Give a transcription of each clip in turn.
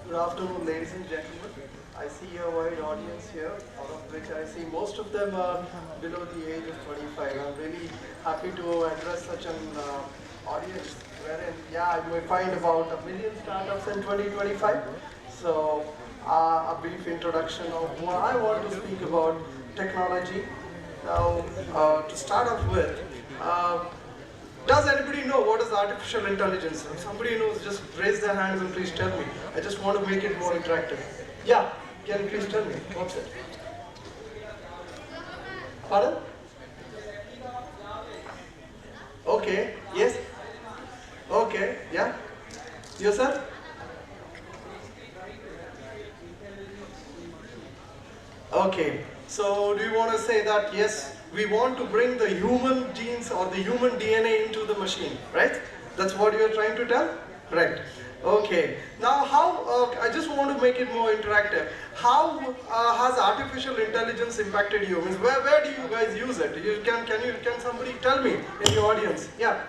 Good afternoon, ladies and gentlemen. I see a wide audience here, out of which I see most of them are below the age of 25. I'm really happy to address such an audience, wherein, yeah, you may find about a million startups in 2025. So, a brief introduction of what I want to speak about technology. Now, to start off with, uh, does anybody know what is artificial intelligence? If somebody knows, just raise their hands and please tell me. I just want to make it more interactive. Yeah, can you please tell me? What's it? Pardon? Okay, yes? Okay, yeah? Yourself? Okay, so do you want to say that yes, we want to bring the human genes or the human DNA into the machine, right? That's what you're trying to tell? Right. Okay. Now how, I just want to make it more interactive. How has artificial intelligence impacted you? Means where do you guys use it? Can somebody tell me in the audience? Yeah.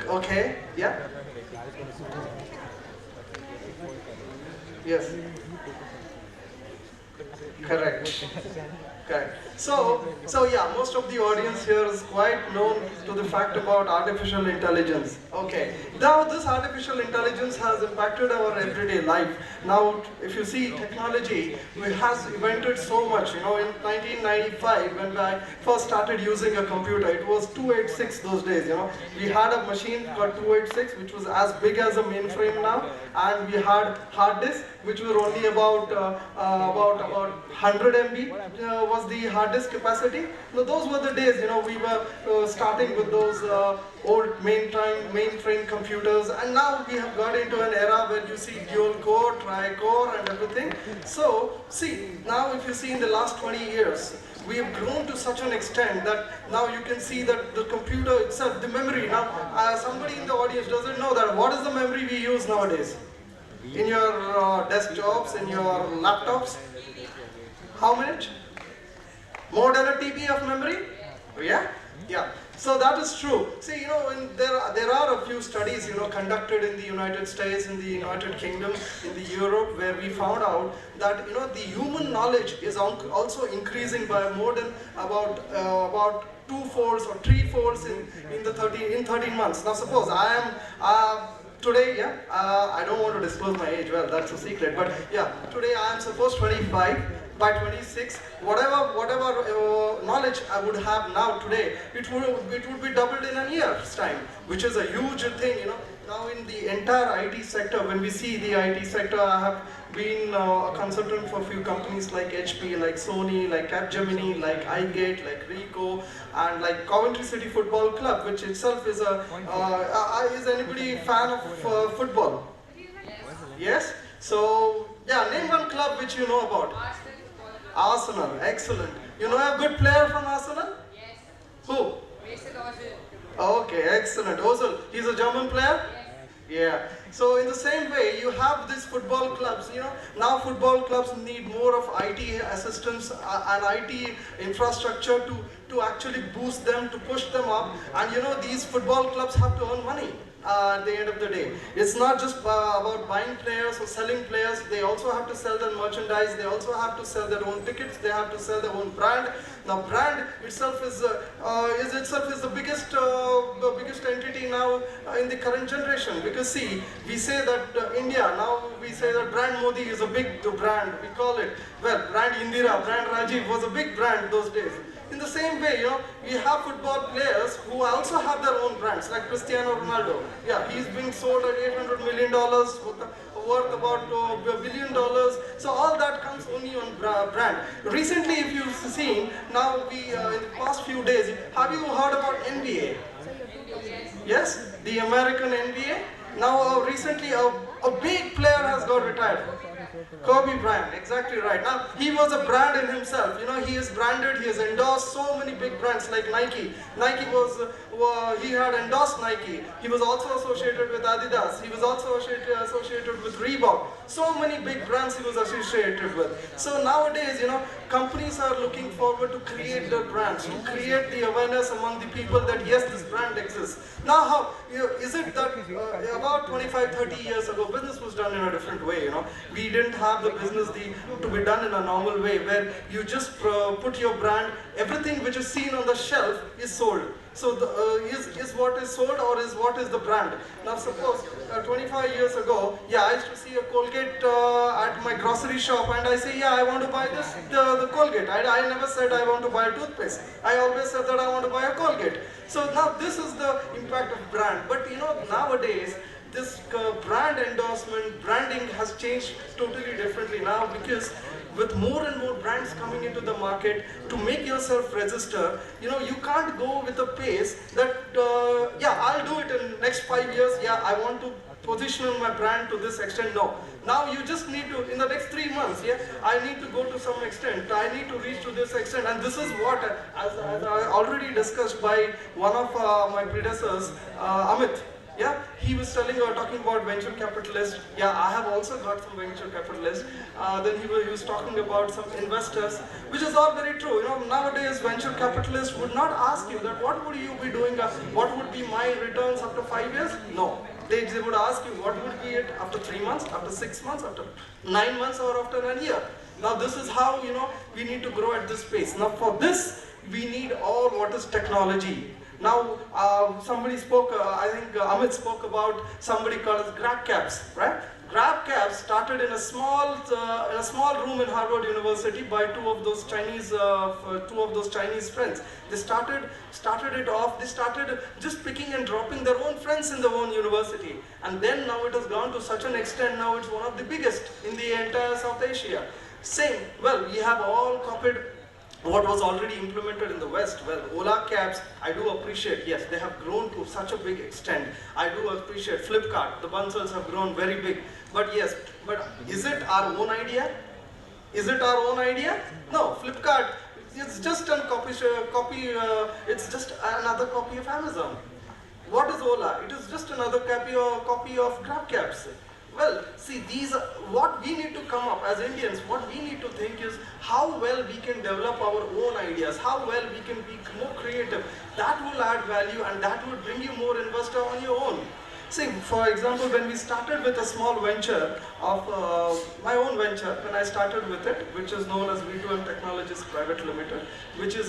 Okay. Yeah. Yes. Correct. Correct. So yeah, most of the audience here is quite known to the fact about artificial intelligence. Okay. Now this artificial intelligence has impacted our everyday life. Now, if you see technology, it has invented so much. You know, in 1995, when I first started using a computer, it was 286 those days. You know, we had a machine called 286, which was as big as a mainframe now, and we had hard disk, which were only about 100 MB was the hard disk capacity. Now those were the days, you know, we were starting with those old mainframe computers, and now we have got into an era where you see dual core, tri-core and everything. So see, now if you see in the last 20 years, we have grown to such an extent that now you can see that the computer itself, the memory, now somebody in the audience doesn't know that. What is the memory we use nowadays? In your desktops, in your laptops? How much? More than a TB of memory? Yeah? Yeah. So that is true. See, you know, there are a few studies, you know, conducted in the United States, in the United Kingdom, in the Europe, where we found out that, you know, the human knowledge is also increasing by more than about 2 folds or 3 folds in 13 months. Now suppose I am today, yeah, I don't want to disclose my age, well, that's a secret, but yeah, today I am supposed 25, by 26, whatever knowledge I would have now today, it would be doubled in a year's time, which is a huge thing, you know. Now in the entire IT sector, when we see the IT sector, I have been a consultant for a few companies like HP, like Sony, like Capgemini, like iGate, like Ricoh, and like Coventry City Football Club, which itself is is anybody fan of football? Yes? So, yeah, name one club which you know about. Arsenal, excellent. You know a good player from Arsenal? Yes. Who? Okay, excellent. Ozil, he's a German player? Yeah. So in the same way, you have these football clubs, you know, now football clubs need more of IT assistance and IT infrastructure to actually boost them, to push them up. And you know, these football clubs have to earn money. At the end of the day, it's not just about buying players or selling players. They also have to sell their merchandise. They also have to sell their own tickets. They have to sell their own brand. Now, brand itself is the biggest entity now in the current generation. Because see, we say that India now we say that brand Modi is a big brand. We call it, well, brand Indira, brand Rajiv was a big brand those days. In the same way, you know, we have football players who also have their own brands, like Cristiano Ronaldo. Yeah, he's being sold at $800 million, worth about $1 billion. So all that comes only on brand. Recently, if you've seen, now in the past few days, have you heard about NBA? Yes, the American NBA. Now recently, a big player has got retired. Kobe Bryant, exactly right. Now, he was a brand in himself. You know, he is branded, he has endorsed so many big brands like Nike. Nike was he had endorsed Nike. He was also associated with Adidas. He was also associated with Reebok. So many big brands he was associated with. So nowadays, companies are looking forward to create their brands, to create the awareness among the people that yes, this brand exists. Now, how is it that about 25, 30 years ago, business was done in a different way. We didn't have the business to be done in a normal way, where you just put your brand, everything which is seen on the shelf is sold. So is what is sold or is what is the brand? Now suppose 25 years ago, I used to see a Colgate at my grocery shop and I say, I want to buy this, the Colgate. I never said I want to buy a toothpaste. I always said that I want to buy a Colgate. So now this is the impact of brand. But nowadays, this brand endorsement, branding has changed totally differently now, because with more and more brands coming into the market, to make yourself register, you can't go with a pace that, I'll do it in next 5 years, I want to position my brand to this extent. No. Now you just need to, in the next 3 months, I need to go to some extent, I need to reach to this extent, and this is what, as I already discussed by one of my predecessors, Amit. He was talking about venture capitalists. I have also got some venture capitalists. Then he was talking about some investors, which is all very true. Nowadays venture capitalists would not ask you that what would you be doing, what would be my returns after 5 years? No. They would ask you what would be it after 3 months, after 6 months, after 9 months, or after a year. Now this is how we need to grow at this pace. Now for this we need all what is technology. Now, somebody spoke, I think Amit spoke about somebody called as grab cabs, right? Grab cabs started in a small room in Harvard University by two of those Chinese friends. They started it off. They started just picking and dropping their own friends in their own university, and then now it has gone to such an extent. Now it's one of the biggest in the entire South Asia. Same. Well, we have all copied what was already implemented in the West. Well, Ola cabs, I do appreciate, yes, they have grown to such a big extent. I do appreciate Flipkart, the Bansals have grown very big. But yes, but is it our own idea? Is it our own idea? No, Flipkart, it's just a it's just another copy of Amazon. What is Ola? It is just another copy of Grab cabs. Well, see, what we need to come up as Indians, what we need to think is how well we can develop our own ideas, how well we can be more creative. That will add value and that will bring you more investor on your own. See, for example, when we started with a small venture of my own venture, when I started with it, which is known as V2M Technologies Private Limited, which is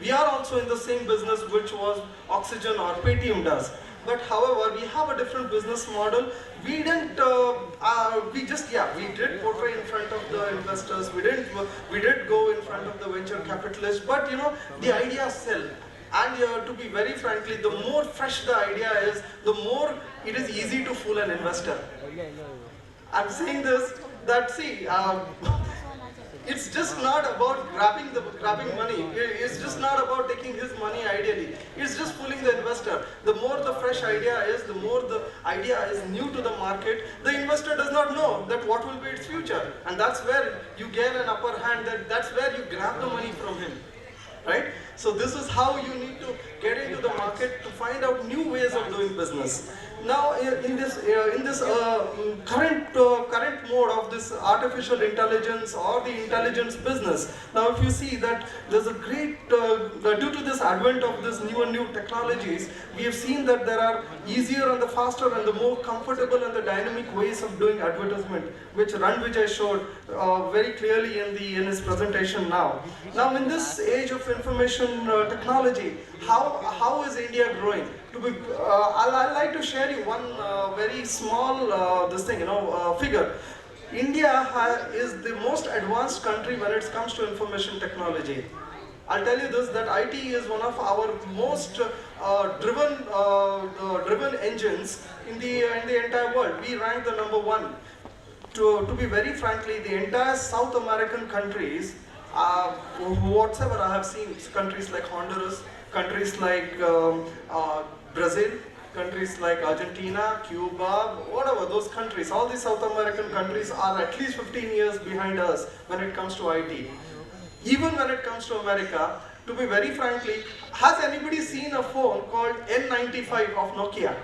we are also in the same business which was Oxygen or Paytm does. But however, we have a different business model. We didn't, we did portray in front of the investors. We did go in front of the venture capitalists. But the idea sell. And to be very frankly, the more fresh the idea is, the more it is easy to fool an investor. I'm saying this, that see, it's just not about grabbing money. It's just not about taking his money ideally. It's just fooling the investor. The more the fresh idea is, the more the idea is new to the market, the investor does not know that what will be its future. And that's where you get an upper hand, that's where you grab the money from him. Right? So this is how you need to get into the market to find out new ways of doing business. Now, in this current mode of this artificial intelligence or the intelligence business, now if you see that there's a great, due to this advent of this new technologies, we have seen that there are easier and the faster and the more comfortable and the dynamic ways of doing advertisement, which Ranvijay showed very clearly in his presentation now. Now, in this age of information technology, how is India growing? I'd like to share you one very small figure. India is the most advanced country when it comes to information technology. I'll tell you this, that IT is one of our most driven engines in the entire world. We rank the #1. To be very frankly, the entire South American countries, whatever I have seen, countries like Honduras, countries like Brazil, countries like Argentina, Cuba, whatever, those countries, all these South American countries are at least 15 years behind us when it comes to IT. Even when it comes to America, to be very frankly, has anybody seen a phone called N95 of Nokia?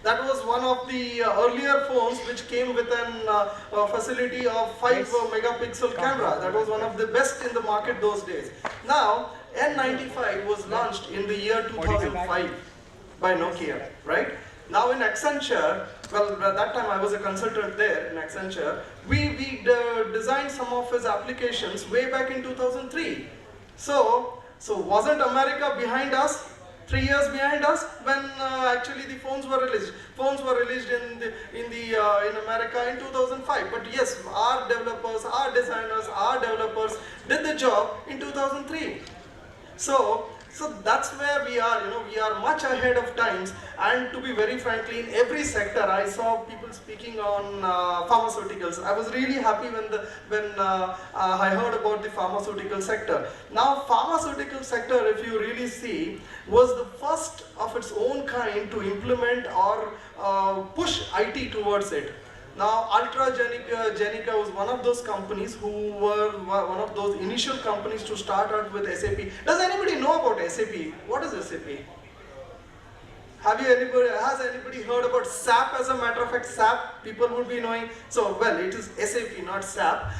That was one of the earlier phones which came with an facility of 5 megapixel camera. That was one of the best in the market those days. Now, N95 was launched in the year 2005 by Nokia, right? Now in Accenture, well, at that time I was a consultant there in Accenture, we designed some of his applications way back in 2003. So wasn't America behind us? 3 years behind us when actually the phones were released. Phones were released in America in 2005. But yes, our developers, our designers, our developers did the job in 2003. So that's where we are, we are much ahead of times, and to be very frankly, in every sector, I saw people speaking on pharmaceuticals. I was really happy when I heard about the pharmaceutical sector. Now, pharmaceutical sector, if you really see, was the first of its own kind to implement or push IT towards it. Now, AstraZeneca was one of those companies who were one of those initial companies to start out with SAP. Does anybody know about SAP? What is SAP? Has anybody heard about SAP? As a matter of fact, SAP, people would be knowing. So, well, it is SAP, not SAP.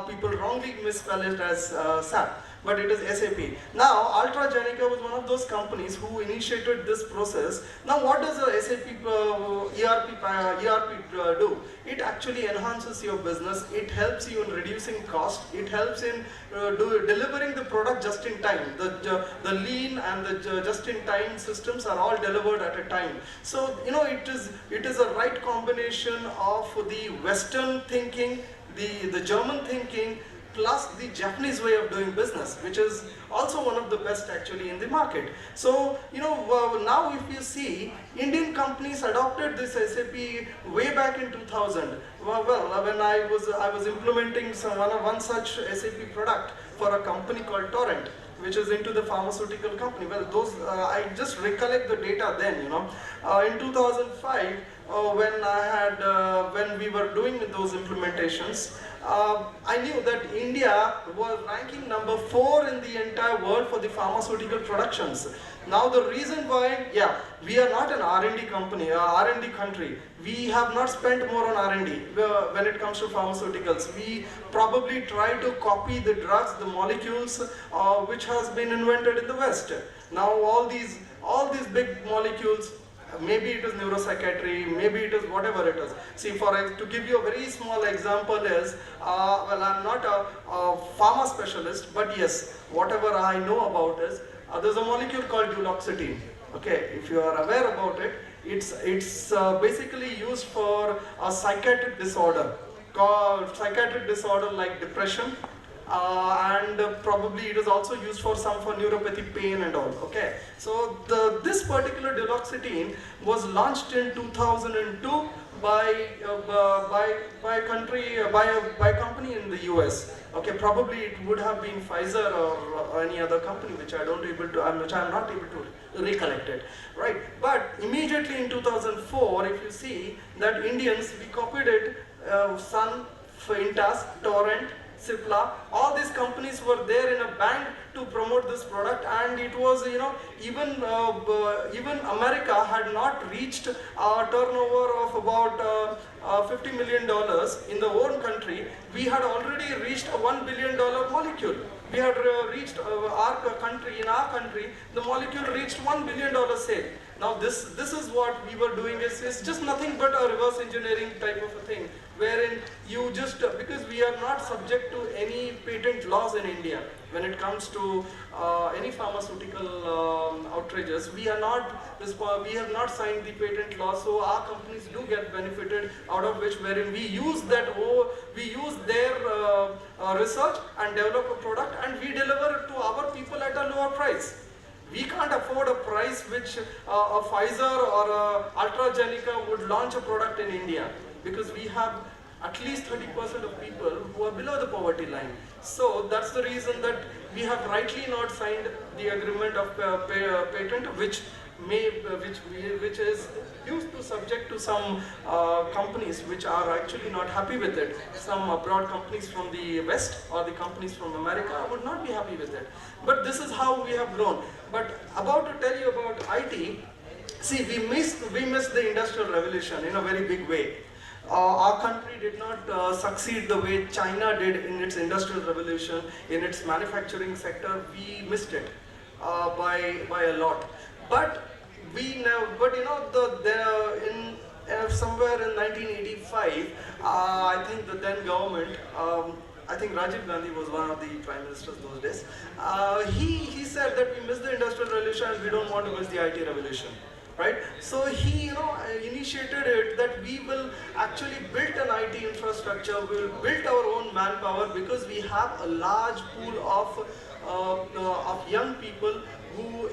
People wrongly misspell it as SAP. But it is SAP. Now, AstraZeneca was one of those companies who initiated this process. Now, what does a SAP ERP do? It actually enhances your business. It helps you in reducing cost. It helps in delivering the product just in time. The lean and the just-in-time systems are all delivered at a time. So, it is a right combination of the Western thinking, the German thinking, plus the Japanese way of doing business, which is also one of the best actually in the market. So, now if you see, Indian companies adopted this SAP way back in 2000. Well, when I was implementing one such SAP product for a company called Torrent, which is into the pharmaceutical company. Well, I just recollect the data then, in 2005, when we were doing those implementations, I knew that India was ranking number 4 in the entire world for the pharmaceutical productions. Now the reason why, we are not an R&D company, R&D country. We have not spent more on R&D when it comes to pharmaceuticals. We probably try to copy the drugs, the molecules which has been invented in the West. Now all these big molecules, maybe it is neuropsychiatry, maybe it is whatever it is. See, to give you a very small example is, well, I'm not a pharma specialist, but yes, whatever I know about is, there's a molecule called duloxetine. Okay, if you are aware about it, it's basically used for a psychiatric disorder like depression. And probably it is also used for neuropathy pain and all. Okay, so this particular duloxetine was launched in 2002 by a company in the US. Okay, probably it would have been Pfizer or any other company which I'm not able to recollect it, right? But immediately in 2004, if you see that Indians, we copied it, Sun, Fintas, Torrent, Cipla, all these companies were there in a band to promote this product, and it was, even America had not reached a turnover of about $50 million in the own country. We had already reached a $1 billion molecule. We had reached in our country, the molecule reached $1 billion sale. Now this is what we were doing, it's just nothing but a reverse engineering type of a thing, wherein you just, because we are not subject to any patent laws in India when it comes to any pharmaceutical outrages, we have not signed the patent law, so our companies do get benefited out of which, wherein we use their research and develop a product and we deliver it to our people at a lower price. We can't afford a price which a Pfizer or a AstraZeneca would launch a product in India, because we have at least 30% of people who are below the poverty line. So that's the reason that we have rightly not signed the agreement of patent, which which is used to subject to some companies which are actually not happy with it. Some abroad companies from the West or the companies from America would not be happy with it. But this is how we have grown. But about to tell you about IT, see, we missed the industrial revolution in a very big way. Our country did not succeed the way China did in its industrial revolution, in its manufacturing sector. We missed it by a lot. But somewhere in 1985, I think the then government, I think Rajiv Gandhi was one of the prime ministers those days. He said that we missed the industrial revolution and we don't want to miss the IT revolution. Right? So he initiated it that we will actually build an IT infrastructure, we will build our own manpower because we have a large pool of young people who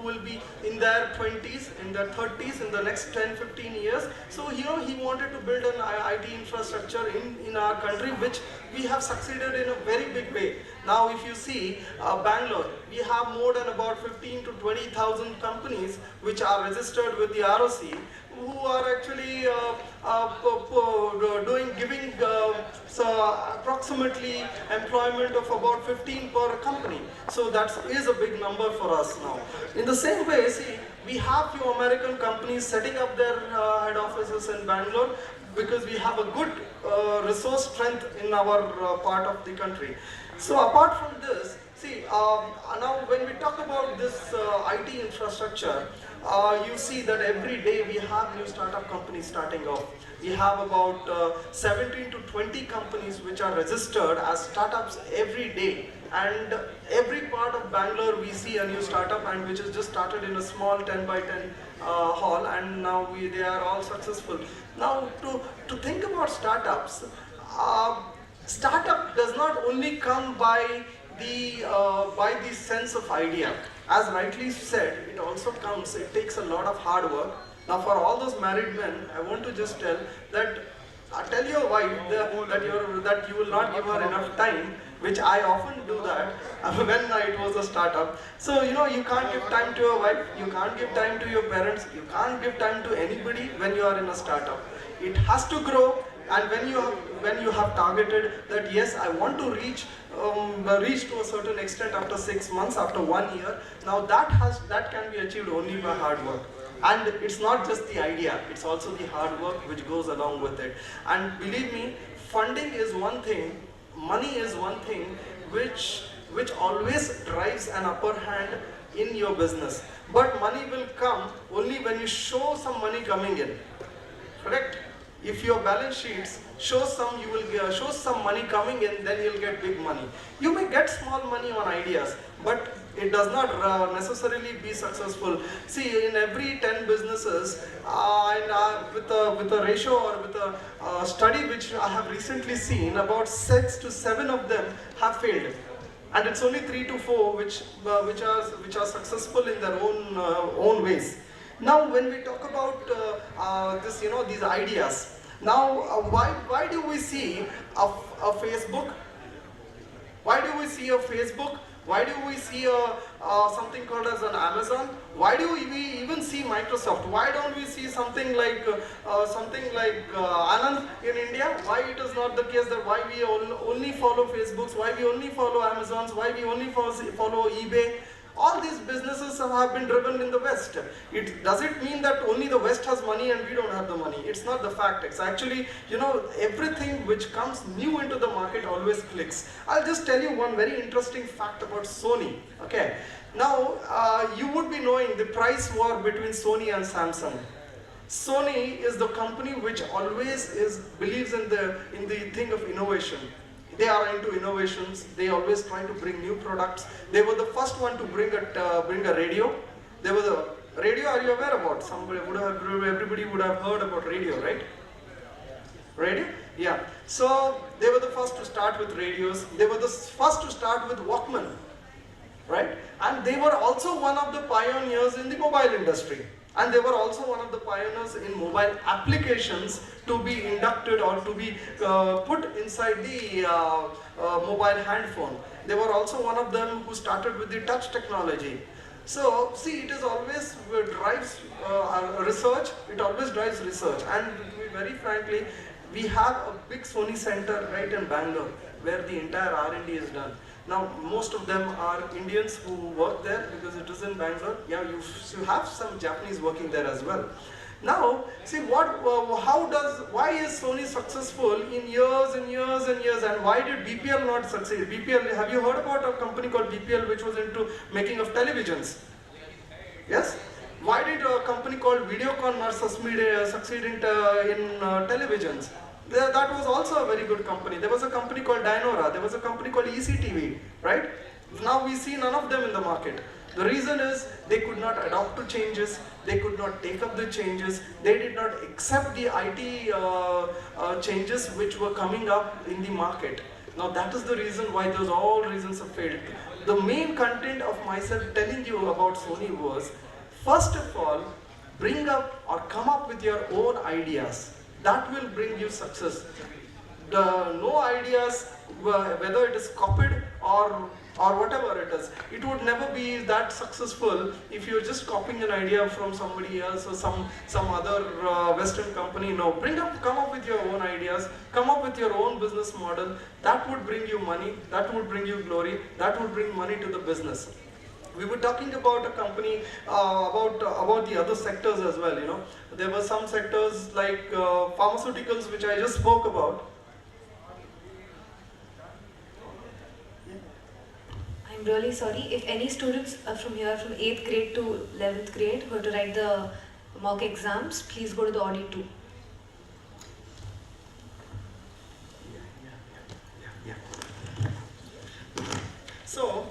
will be in their 20s, in their 30s in the next 10-15 years. So he wanted to build an IT infrastructure in our country, which we have succeeded in a very big way. Now if you see Bangalore, we have more than about 15 to 20,000 companies which are registered with the ROC, who are actually giving approximately employment of about 15 per company. So that is a big number for us now. In the same way, see, we have few American companies setting up their head offices in Bangalore because we have a good resource strength in our part of the country. So apart from this, see, now when we talk about this IT infrastructure, you see that every day we have new startup companies starting off. We have about 17 to 20 companies which are registered as startups every day. And every part of Bangalore we see a new startup, and which is just started in a small 10 by 10 hall, and now they are all successful. Now to think about startups, startup does not only come by the sense of idea. As rightly said, it also comes, it takes a lot of hard work. Now for all those married men, I want to just tell that, tell your wife that you will not give her enough time, which I often do that when it was a startup. So you can't give time to your wife, you can't give time to your parents, you can't give time to anybody when you are in a startup. It has to grow, and when you have targeted that, yes, I want to reach to a certain extent after 6 months, after 1 year, now that can be achieved only by hard work. And it's not just the idea, it's also the hard work which goes along with it. And believe me, funding is one thing, money is one thing which always drives an upper hand in your business. But money will come only when you show some money coming in. Correct? If your balance sheets show some money coming in, then you'll get big money. You may get small money on ideas, but it does not necessarily be successful. See, in every 10 businesses, with a ratio or with a study which I have recently seen, about 6 to 7 of them have failed, and it's only 3 to 4 which are successful in their own ways. Now, when we talk about these ideas, now why do we see a Facebook? Why do we see a Facebook? Why do we see something called as an Amazon? Why do we even see Microsoft? Why don't we see something like Anand in India? Why it is not the case that why we only follow Facebooks? Why we only follow Amazons? Why we only follow eBay? All these businesses have been driven in the West. Does it mean that only the West has money and we don't have the money? It's not the fact. It's actually, everything which comes new into the market always clicks. I'll just tell you one very interesting fact about Sony. Okay. Now, you would be knowing the price war between Sony and Samsung. Sony is the company which always believes in the thing of innovation. They are into innovations. They always try to bring new products. They were the first one to bring a radio. They were the radio. Are you aware about? Everybody would have heard about radio, right? Radio? Yeah. So they were the first to start with radios. They were the first to start with Walkman, right? And they were also one of the pioneers in the mobile industry. And they were also one of the pioneers in mobile applications to be inducted or to be put inside the mobile handphone. They were also one of them who started with the touch technology. So see, it is always drives research. It always drives research, and to be very frankly, we have a big Sony center right in Bangalore where the entire R&D is done. Now, most of them are Indians who work there because it is in Bangalore. Yeah, you have some Japanese working there as well. Now, see why is Sony successful in years and years and years, and why did BPL not succeed? BPL, have you heard about a company called BPL which was into making of televisions? Yes? Why did a company called Videocon not succeed in televisions? That was also a very good company. There was a company called Dynora, there was a company called ECTV, right? Now we see none of them in the market. The reason is they could not adapt to changes, they could not take up the changes, they did not accept the IT changes which were coming up in the market. Now that is the reason why those all reasons have failed. The main content of myself telling you about Sony was, first of all, bring up or come up with your own ideas. That will bring you success. No ideas, whether it is copied or whatever it is, it would never be that successful if you're just copying an idea from somebody else or some other Western company. No, come up with your own ideas, come up with your own business model. That would bring you money, that would bring you glory, that would bring money to the business. We were talking about a company, about the other sectors as well, you know. There were some sectors like pharmaceuticals, which I just spoke about. I'm really sorry. If any students from here, from 8th grade to 11th grade, who are to write the mock exams, please go to the audit 2. So,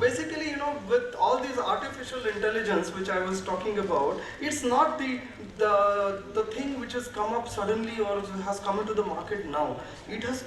basically, you know, with all these artificial intelligence which I was talking about, it's not the thing which has come up suddenly or has come into the market now. It has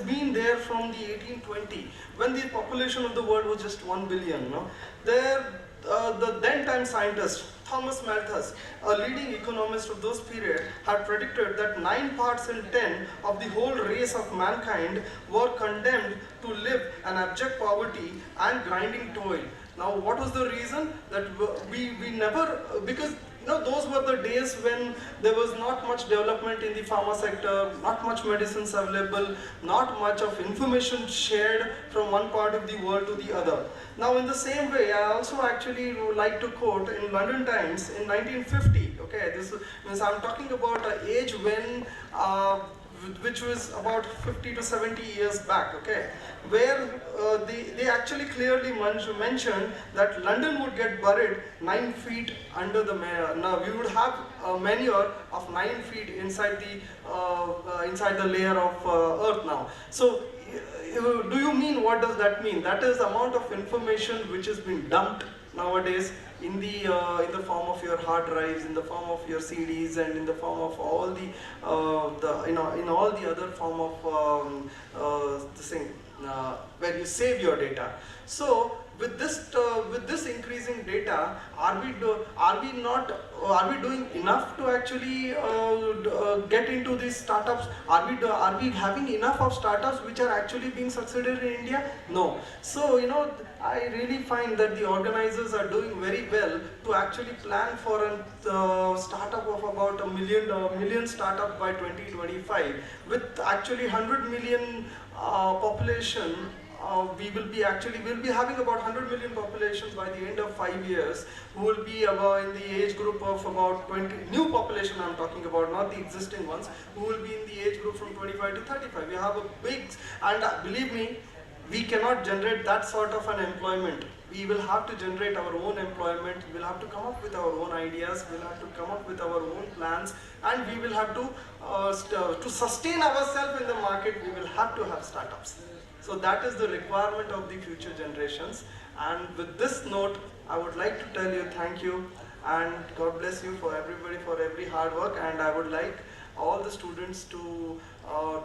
been there from the 1820, when the population of the world was just 1 billion. No? The then time scientist Thomas Malthus, a leading economist of those period, had predicted that 9 parts in 10 of the whole race of mankind were condemned to live in abject poverty and grinding toil. Now, what was the reason? That we never, because you know, those were the days when there was not much development in the pharma sector, not much medicines available, not much of information shared from one part of the world to the other. Now, in the same way, I also actually would like to quote in London Times in 1950. Okay, this means I'm talking about an age when which was about 50 to 70 years back, okay, where they actually clearly mentioned that London would get buried 9 feet under the manure. Now we would have manure of 9 feet inside the layer of earth now. So do you mean, what does that mean? That is the amount of information which has been dumped nowadays in the form of your hard drives, in the form of your CDs, and in the form of all in all the other form of this thing where you save your data. So with this increasing data, are we doing enough to actually get into these startups? Are we having enough of startups which are actually being succeeded in India? No. So you know, I really find that the organizers are doing very well to actually plan for a startup of about a million startup by 2025. With actually 100 million population, we'll be having about 100 million population by the end of 5 years, who will be about in the age group of about 20, new population I'm talking about, not the existing ones, who will be in the age group from 25 to 35. We have a big, and believe me, we cannot generate that sort of an employment. We will have to generate our own employment, we'll have to come up with our own ideas, we'll have to come up with our own plans, and we will have to sustain ourselves in the market, we will have to have startups. So that is the requirement of the future generations. And with this note, I would like to tell you thank you, and God bless you for everybody, for every hard work. And I would like all the students to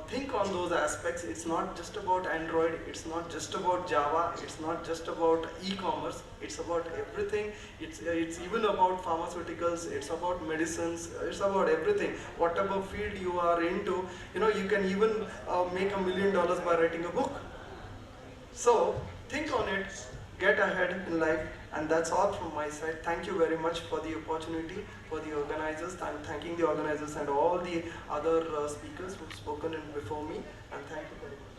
think on those aspects. It's not just about Android, it's not just about Java, it's not just about e-commerce, it's about everything. It's even about pharmaceuticals, it's about medicines, it's about everything. Whatever field you are into, you know, you can even make $1 million by writing a book. So think on it, get ahead in life, And that's all from my side. Thank you very much for the opportunity, for the organizers. I'm thanking the organizers and all the other speakers who've spoken in before me. And thank you very much.